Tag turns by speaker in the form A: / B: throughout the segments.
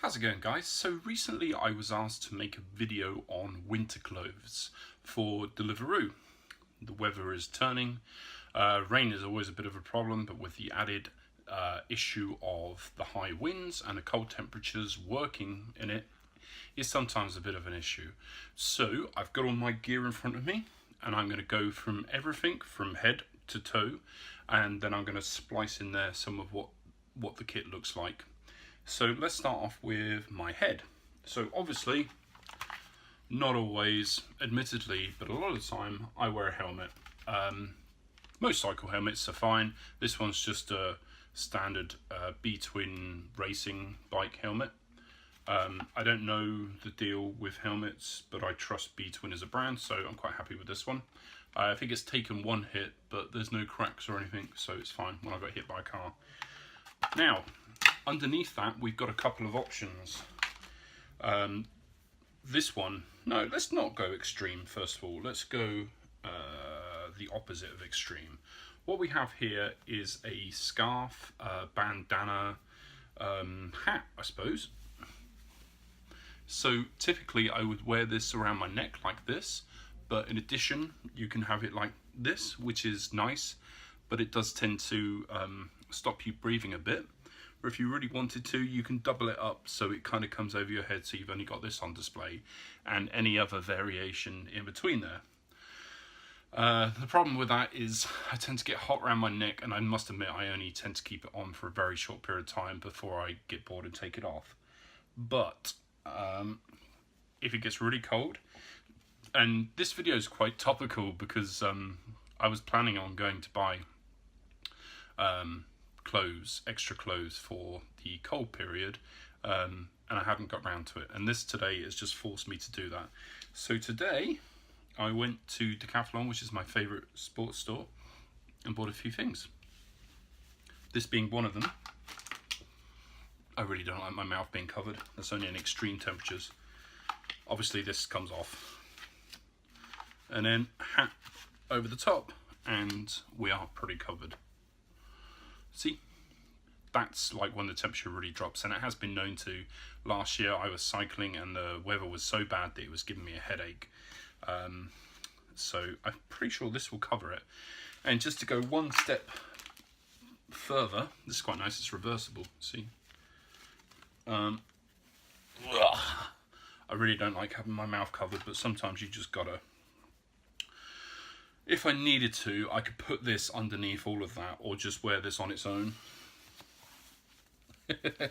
A: How's it going, guys? So recently I was asked to make a video on winter clothes for Deliveroo. The weather is turning. Rain is always a bit of a problem, but with the added issue of the high winds and the cold temperatures, working in it is sometimes a bit of an issue. So I've got all my gear in front of me and I'm going to go from everything from head to toe, and then I'm going to splice in there some of what the kit looks like. So let's start off with my head. So obviously, not always, admittedly, but a lot of the time I wear a helmet. Most cycle helmets are fine. This one's just a standard B-twin racing bike helmet. I don't know the deal with helmets, but I trust B-twin as a brand, so I'm quite happy with this one. I think it's taken one hit, but there's no cracks or anything, so it's fine when I got hit by a car. Now, underneath that, we've got a couple of options. This one, no, let's not go extreme first of all. Let's go the opposite of extreme. What we have here is a scarf, bandana, hat, I suppose. So typically I would wear this around my neck like this, but in addition, you can have it like this, which is nice, but it does tend to stop you breathing a bit. Or if you really wanted to, you can double it up so it kind of comes over your head, so you've only got this on display and any other variation in between there. The problem with that is I tend to get hot around my neck, and I must admit I only tend to keep it on for a very short period of time before I get bored and take it off. But if it gets really cold, and this video is quite topical because I was planning on going to buy extra clothes for the cold period, and I haven't got round to it, and this today has just forced me to do that. So today I went to Decathlon, which is my favourite sports store, and bought a few things. This being one of them. I really don't like my mouth being covered. That's only in extreme temperatures. Obviously this comes off, and then hat over the top, and we are pretty covered. See, that's like when the temperature really drops, and it has been known to. Last year I was cycling and the weather was so bad that it was giving me a headache. So I'm pretty sure this will cover it. And just to go one step further, this is quite nice, it's reversible, see? I really don't like having my mouth covered, but sometimes you just gotta. If I needed to, I could put this underneath all of that, or just wear this on its own. There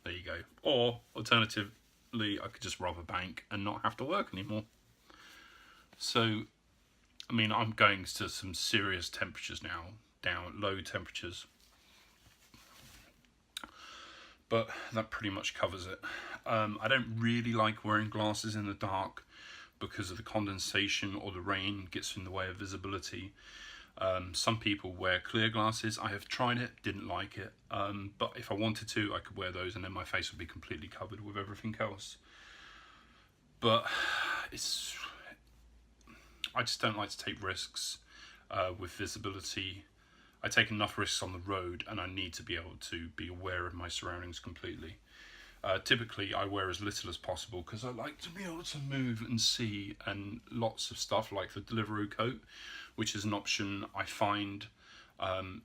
A: you go. Or, alternatively, I could just rob a bank and not have to work anymore. So, I mean, I'm going to some serious temperatures now, down low temperatures. But that pretty much covers it. I don't really like wearing glasses in the dark, because of the condensation or the rain gets in the way of visibility. Some people wear clear glasses. I have tried it, didn't like it. But if I wanted to, I could wear those and then my face would be completely covered with everything else. But I just don't like to take risks with visibility. I take enough risks on the road, and I need to be able to be aware of my surroundings completely. Typically I wear as little as possible because I like to be able to move and see, and lots of stuff like the Deliveroo coat, which is an option I find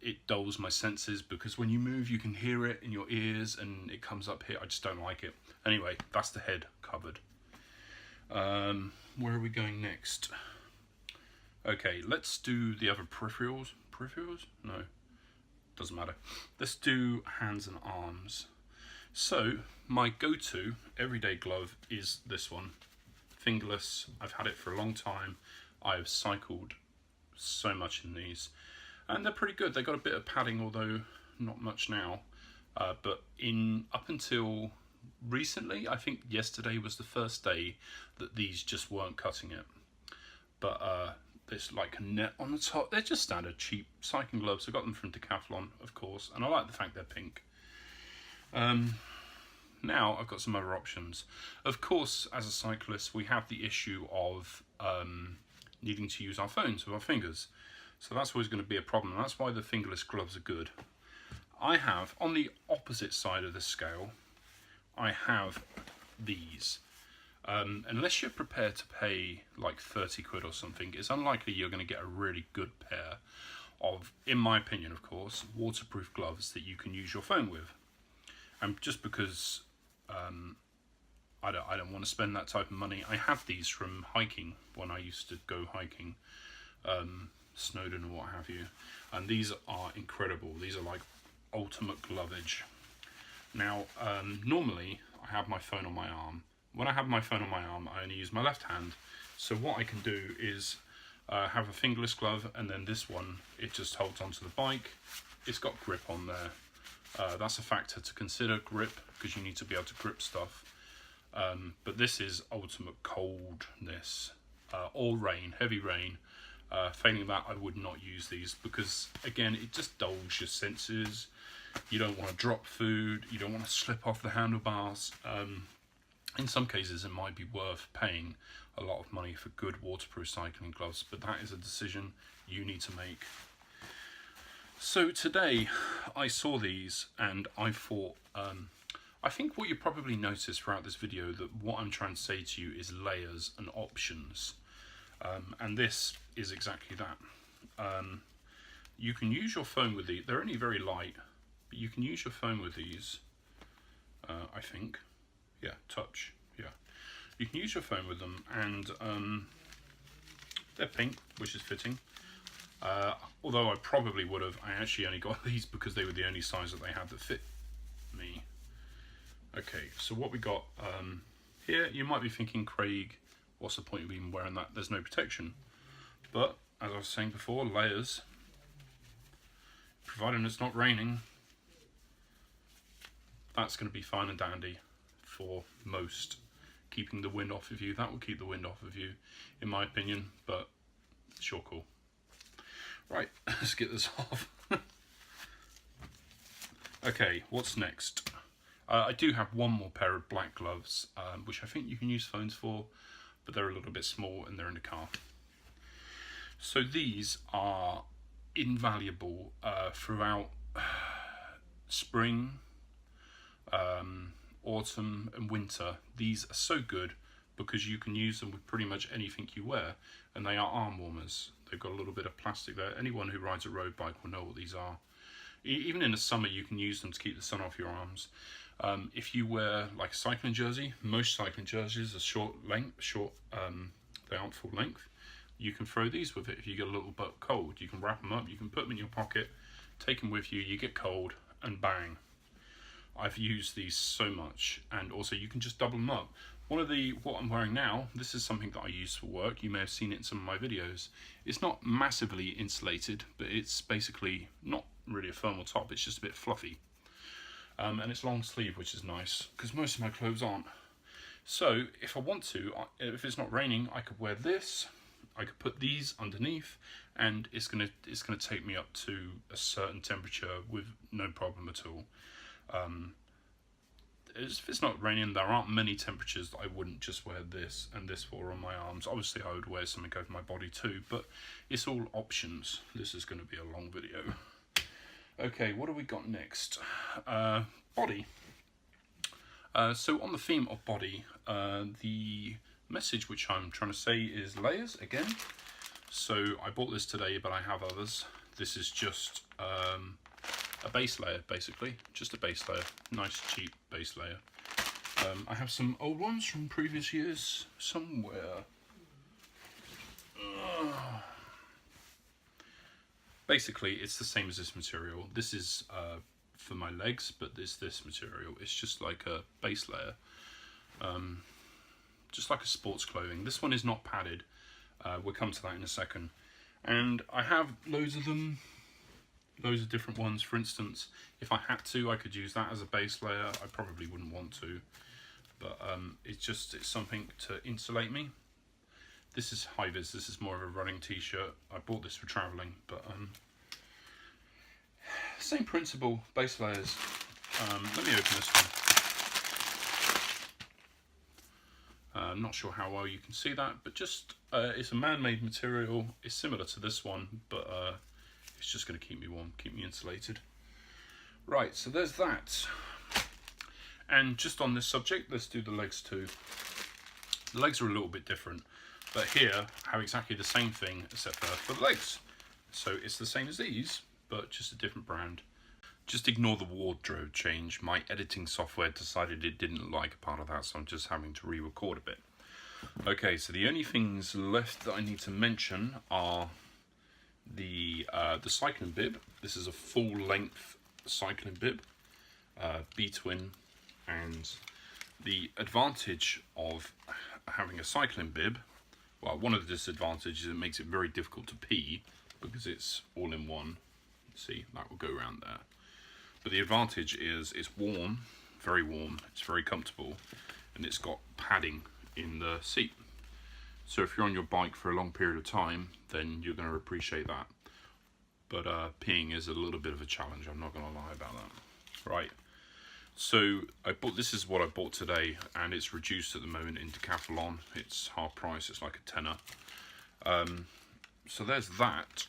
A: it dulls my senses, because when you move you can hear it in your ears and it comes up here. I just don't like it. Anyway, that's the head covered. Where are we going next? Okay, let's do the other peripherals. Peripherals? No, doesn't matter. Let's do hands and arms. So my go-to everyday glove is this one, fingerless. I've had it for a long time. I've cycled so much in these, and they're pretty good. They got a bit of padding, although not much now. But up until recently, I think yesterday was the first day that these just weren't cutting it. But there's like a net on the top. They're just standard cheap cycling gloves. I got them from Decathlon, of course, and I like the fact they're pink. Now I've got some other options. Of course, as a cyclist, we have the issue of needing to use our phones with our fingers. So that's always going to be a problem. That's why the fingerless gloves are good. I have, on the opposite side of the scale, I have these. Unless you're prepared to pay like 30 quid or something, it's unlikely you're going to get a really good pair of, in my opinion of course, waterproof gloves that you can use your phone with. And just because I don't want to spend that type of money, I have these from hiking when I used to go hiking, Snowdon and what have you. And these are incredible. These are like ultimate glovage. Now, normally I have my phone on my arm. When I have my phone on my arm, I only use my left hand. So what I can do is have a fingerless glove, and then this one, it just holds onto the bike. It's got grip on there. That's a factor to consider, grip, because you need to be able to grip stuff. But this is ultimate coldness, or rain, heavy rain. Failing that, I would not use these because, again, it just dulls your senses. You don't want to drop food. You don't want to slip off the handlebars. In some cases, it might be worth paying a lot of money for good waterproof cycling gloves, but that is a decision you need to make. So today, I saw these and I thought, I think what you probably noticed throughout this video that what I'm trying to say to you is layers and options. And this is exactly that. You can use your phone with these. They're only very light, but you can use your phone with these, I think. Yeah, touch, yeah. You can use your phone with them, and they're pink, which is fitting. Although I probably would have, I actually only got these because they were the only size that they had that fit me. Okay, so what we got here, you might be thinking, Craig, what's the point of even wearing that? There's no protection. But, as I was saying before, layers, providing it's not raining, that's going to be fine and dandy for most. Keeping the wind off of you, that will keep the wind off of you, in my opinion, but it's your call. Right, let's get this off. Okay, what's next? I do have one more pair of black gloves, which I think you can use phones for, but they're a little bit small and they're in the car. So these are invaluable throughout spring, autumn and winter. These are so good because you can use them with pretty much anything you wear, and they are arm warmers. They've got a little bit of plastic there. Anyone who rides a road bike will know what these are. Even in the summer you can use them to keep the sun off your arms. If you wear like a cycling jersey, most cycling jerseys are short length, they aren't full length. You can throw these with it if you get a little bit cold. You can wrap them up, you can put them in your pocket, take them with you, you get cold, and bang. I've used these so much, and also you can just double them up. What I'm wearing now, this is something that I use for work. You may have seen it in some of my videos. It's not massively insulated, but it's basically not really a thermal top, it's just a bit fluffy. And it's long sleeve, which is nice, because most of my clothes aren't. So if I want to, if it's not raining, I could wear this, I could put these underneath, and it's gonna take me up to a certain temperature with no problem at all. If it's not raining, there aren't many temperatures that I wouldn't just wear this and this for on my arms. Obviously I would wear something over my body too, but it's all options. This is going to be a long video. Okay, what have we got next? Body. So on the theme of body, the message which I'm trying to say is layers again. So I bought this today, but I have others. This is just a base layer, basically, just a base layer, nice cheap base layer. I have some old ones from previous years somewhere. Basically, it's the same as this material. This is for my legs, but this material. It's just like a base layer, just like a sports clothing. This one is not padded. We'll come to that in a second. And I have loads of them. Loads of different ones. For instance, if I had to, I could use that as a base layer. I probably wouldn't want to, but it's something to insulate me. This is high-vis. This is more of a running t-shirt. I bought this for traveling, but same principle, base layers. Let me open this one. I'm not sure how well you can see that, but just it's a man-made material. It's similar to this one, but it's just going to keep me warm, keep me insulated. Right, so there's that. And just on this subject, let's do the legs too. The legs are a little bit different, but here have exactly the same thing except for the legs. So it's the same as these, but just a different brand. Just ignore the wardrobe change. My editing software decided it didn't like a part of that, so I'm just having to re-record a bit. Okay, so the only things left that I need to mention are the cycling bib. This is a full-length cycling bib, B-twin, and the advantage of having a cycling bib, well, one of the disadvantages is it makes it very difficult to pee because it's all in one. See, that will go around there. But the advantage is it's warm, very warm, it's very comfortable, and it's got padding in the seat. So if you're on your bike for a long period of time, then you're going to appreciate that. But peeing is a little bit of a challenge, I'm not going to lie about that. Right, so this is what I bought today, and it's reduced at the moment in Decathlon. It's half price, it's like a tenner. So there's that.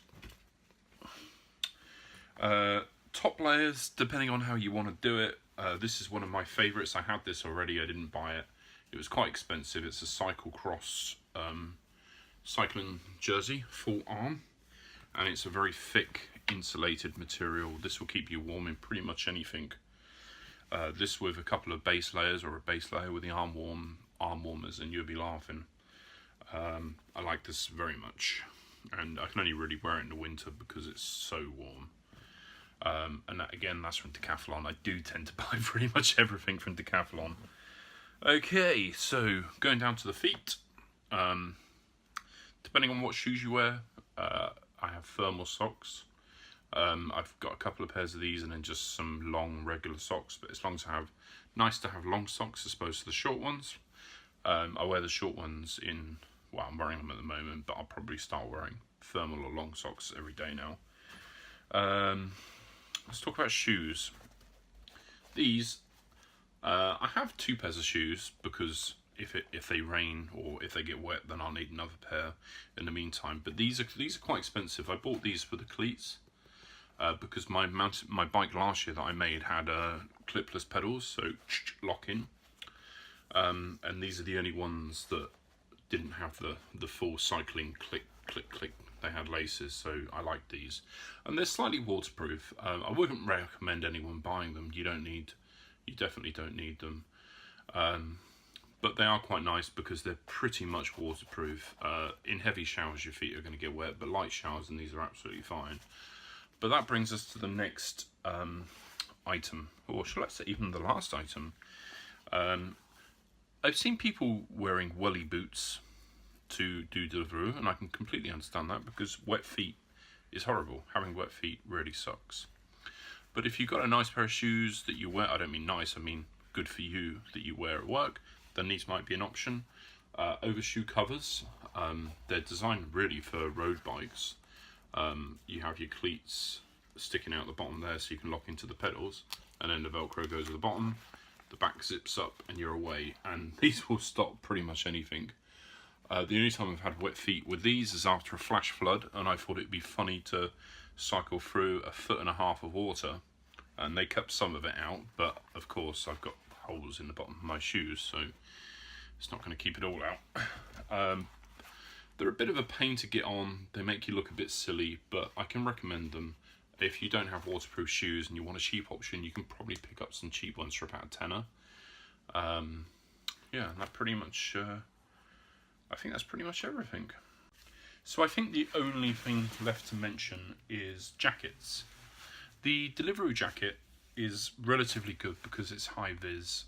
A: Top layers, depending on how you want to do it. This is one of my favourites. I had this already, I didn't buy it. It was quite expensive. It's a cyclocross cycling jersey, full arm. And it's a very thick insulated material. This will keep you warm in pretty much anything. This with a couple of base layers, or a base layer with the arm warmers, and you'll be laughing. I like this very much. And I can only really wear it in the winter because it's so warm. And that, again, that's from Decathlon. I do tend to buy pretty much everything from Decathlon. Okay, so going down to the feet. Depending on what shoes you wear, I have thermal socks. I've got a couple of pairs of these and then just some long regular socks. But it's nice to have long socks as opposed to the short ones. I wear the short ones in, well, I'm wearing them at the moment, but I'll probably start wearing thermal or long socks every day now. Let's talk about shoes. These, I have two pairs of shoes because if they rain or if they get wet, then I'll need another pair in the meantime. But these are quite expensive. I bought these for the cleats because my bike last year that I made had clipless pedals, so lock in. And these are the only ones that didn't have the full cycling click click click. They had laces, so I like these, and they're slightly waterproof. I wouldn't recommend anyone buying them. You definitely don't need them, but they are quite nice because they're pretty much waterproof. In heavy showers your feet are going to get wet, but light showers and these are absolutely fine. But that brings us to the next item, or shall I say even the last item. I've seen people wearing welly boots to do Deliveroo, and I can completely understand that because wet feet is horrible. Having wet feet really sucks. But if you've got a nice pair of shoes that you wear, I don't mean nice, I mean good for you, that you wear at work, then these might be an option. Overshoe covers, they're designed really for road bikes. You have your cleats sticking out the bottom there so you can lock into the pedals, and then the Velcro goes at the bottom, the back zips up and you're away, and these will stop pretty much anything. The only time I've had wet feet with these is after a flash flood, and I thought it'd be funny to cycle through 1.5 foot of water, and they kept some of it out, but of course I've got holes in the bottom of my shoes, so it's not going to keep it all out. They're a bit of a pain to get on, they make you look a bit silly, but I can recommend them. If you don't have waterproof shoes and you want a cheap option, you can probably pick up some cheap ones for about a tenner. Yeah, that pretty much... I think that's pretty much everything. So I think the only thing left to mention is jackets. The Deliveroo jacket is relatively good because it's high vis.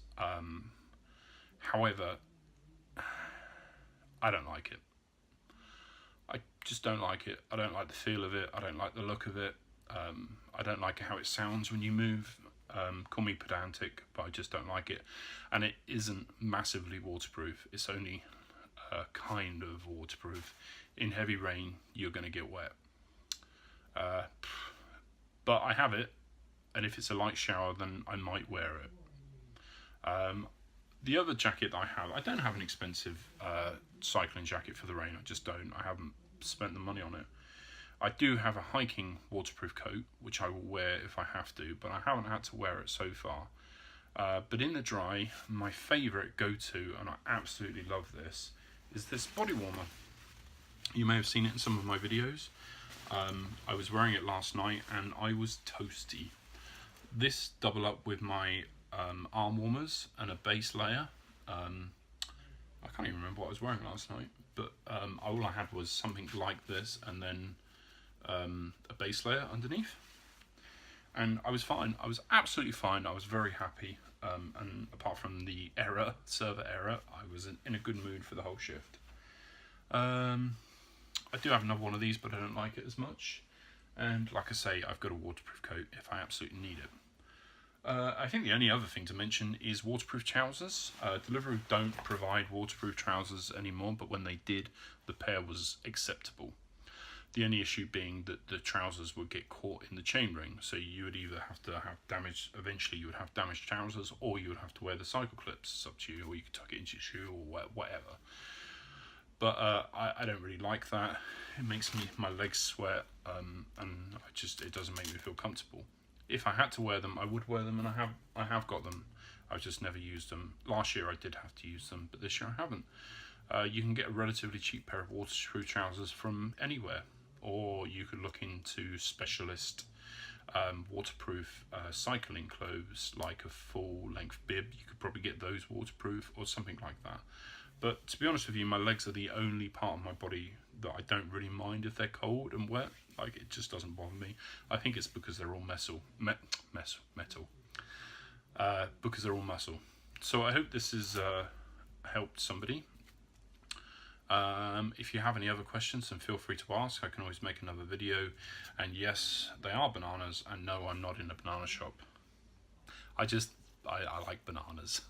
A: However, I don't like it. I just don't like it. I don't like the feel of it. I don't like the look of it. I don't like how it sounds when you move. Call me pedantic, but I just don't like it. And it isn't massively waterproof. It's only kind of waterproof. In heavy rain, you're going to get wet. But I have it, and if it's a light shower, then I might wear it. The other jacket I have, I don't have an expensive cycling jacket for the rain. I just don't. I haven't spent the money on it. I do have a hiking waterproof coat, which I will wear if I have to, but I haven't had to wear it so far. But in the dry, my favourite go-to, and I absolutely love this, is this body warmer. You may have seen it in some of my videos. I was wearing it last night and I was toasty. This double up with my arm warmers and a base layer. I can't even remember what I was wearing last night, but all I had was something like this and then a base layer underneath. And I was fine. I was absolutely fine. I was very happy. And apart from the server error, I was in a good mood for the whole shift. I do have another one of these, but I don't like it as much. And like I say, I've got a waterproof coat if I absolutely need it. I think the only other thing to mention is waterproof trousers. Deliveroo don't provide waterproof trousers anymore, but when they did, the pair was acceptable. The only issue being that the trousers would get caught in the chainring, so you would either have to have damaged, eventually you would have damaged trousers, or you would have to wear the cycle clips. It's up to you, or you could tuck it into your shoe or whatever. But I don't really like that. It makes my legs sweat, and it doesn't make me feel comfortable. If I had to wear them, I would wear them, and I have got them. I've just never used them. Last year I did have to use them, but this year I haven't. You can get a relatively cheap pair of waterproof trousers from anywhere, or you could look into specialist waterproof cycling clothes, like a full-length bib. You could probably get those waterproof or something like that. But to be honest with you, my legs are the only part of my body that I don't really mind if they're cold and wet. Like, it just doesn't bother me. I think it's because they're all metal. Because they're all muscle. So I hope this has helped somebody. If you have any other questions, then feel free to ask. I can always make another video. And yes, they are bananas. And no, I'm not in a banana shop. I like bananas.